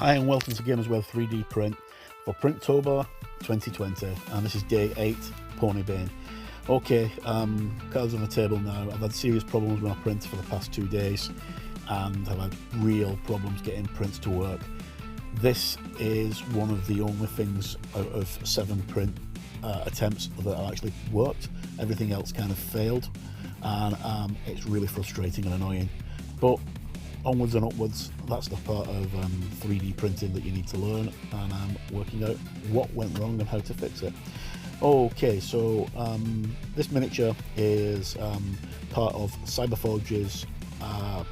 Hi and welcome to Gamers Web 3D Print for PrintOBER 2020, and this is day 8, Pony Bane. Okay, cards on the table now. I've had serious problems with my printer for the past 2 days, and I've had real problems getting prints to work. This is one of the only things out of 7 print attempts that actually worked. Everything else kind of failed, and it's really frustrating and annoying. But onwards and upwards, that's the part of 3D printing that you need to learn, and I'm working out what went wrong and how to fix it. Okay, so this miniature is part of Cyberforge's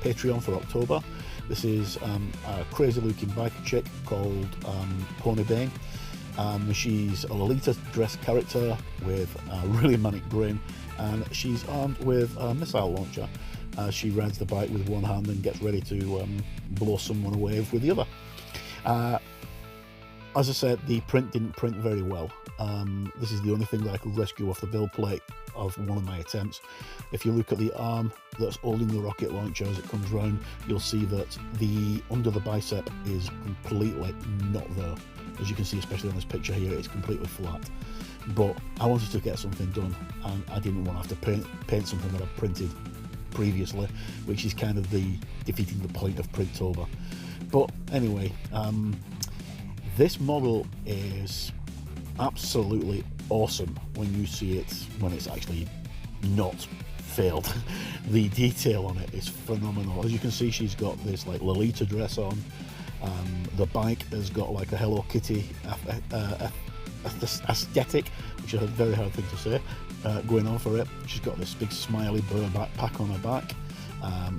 Patreon for October. This is a crazy looking biker chick called Pony Bane. She's a Lolita dressed character with a really manic brain, and she's armed with a missile launcher. She rides the bike with one hand and gets ready to blow someone away with the other. As I said, the print didn't print very well. This is the only thing that I could rescue off the build plate of one of my attempts. If you look at the arm that's holding the rocket launcher as it comes round, you'll see that the under the bicep is completely not there. As you can see, especially on this picture here, it's completely flat. But I wanted to get something done, and I didn't want to have to paint something that I've printed previously, which is kind of the defeating the point of PrintOBER. But anyway, this model is absolutely awesome when you see it when it's actually not failed. The detail on it is phenomenal. As you can see, she's got this like Lolita dress on. The bike has got like a Hello Kitty aesthetic, which is a very hard thing to say, going on for it. She's got this big smiley bird backpack on her back.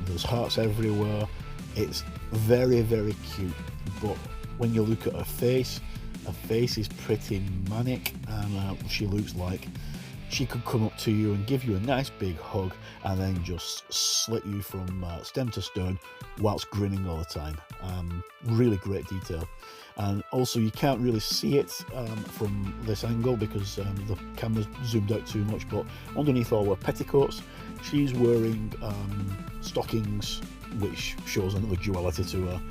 There's hearts everywhere. It's very, very cute, but when you look at her face is pretty manic, and she looks like she could come up to you and give you a nice big hug and then just slit you from stem to stern whilst grinning all the time. Really great detail. And also, you can't really see it from this angle because the camera's zoomed out too much, but underneath all her petticoats, she's wearing stockings, which shows another duality to her,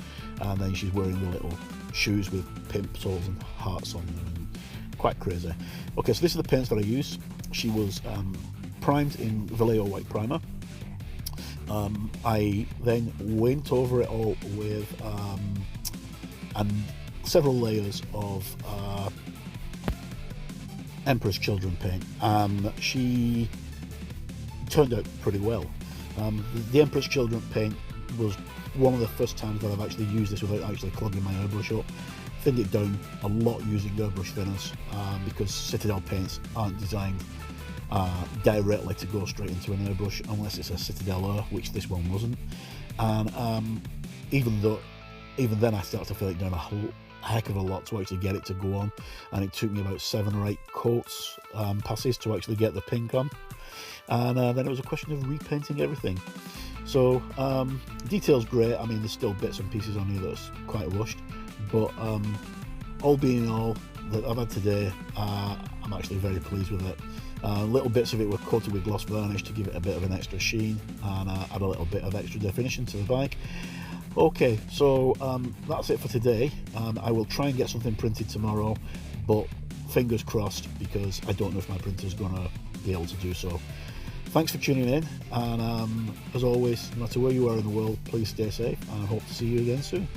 and then she's wearing the little shoes with pimp soles and hearts on them, and quite crazy. Okay, so this is the paints that I use. She was primed in Vallejo white primer. I then went over it all with several layers of Emperor's Children paint. She turned out pretty well. The Emperor's Children paint was one of the first times that I've actually used this without actually clogging my airbrush up. Thinned it down a lot using airbrush thinners, because Citadel paints aren't designed directly to go straight into an airbrush unless it's a Citadel Air, which this one wasn't. And even then I started to fill it down a heck of a lot to actually get it to go on, and it took me about 7 or 8 coats passes to actually get the pink on, and then it was a question of repainting everything. So detail's great. I mean, there's still bits and pieces on here that's quite rushed, but all being all that I've had today, I'm actually very pleased with it. Little bits of it were coated with gloss varnish to give it a bit of an extra sheen and add a little bit of extra definition to the bike. Okay, so that's it for today. I will try and get something printed tomorrow, but fingers crossed, because I don't know if my printer's going to be able to do so. Thanks for tuning in, and as always, no matter where you are in the world, please stay safe, and I hope to see you again soon.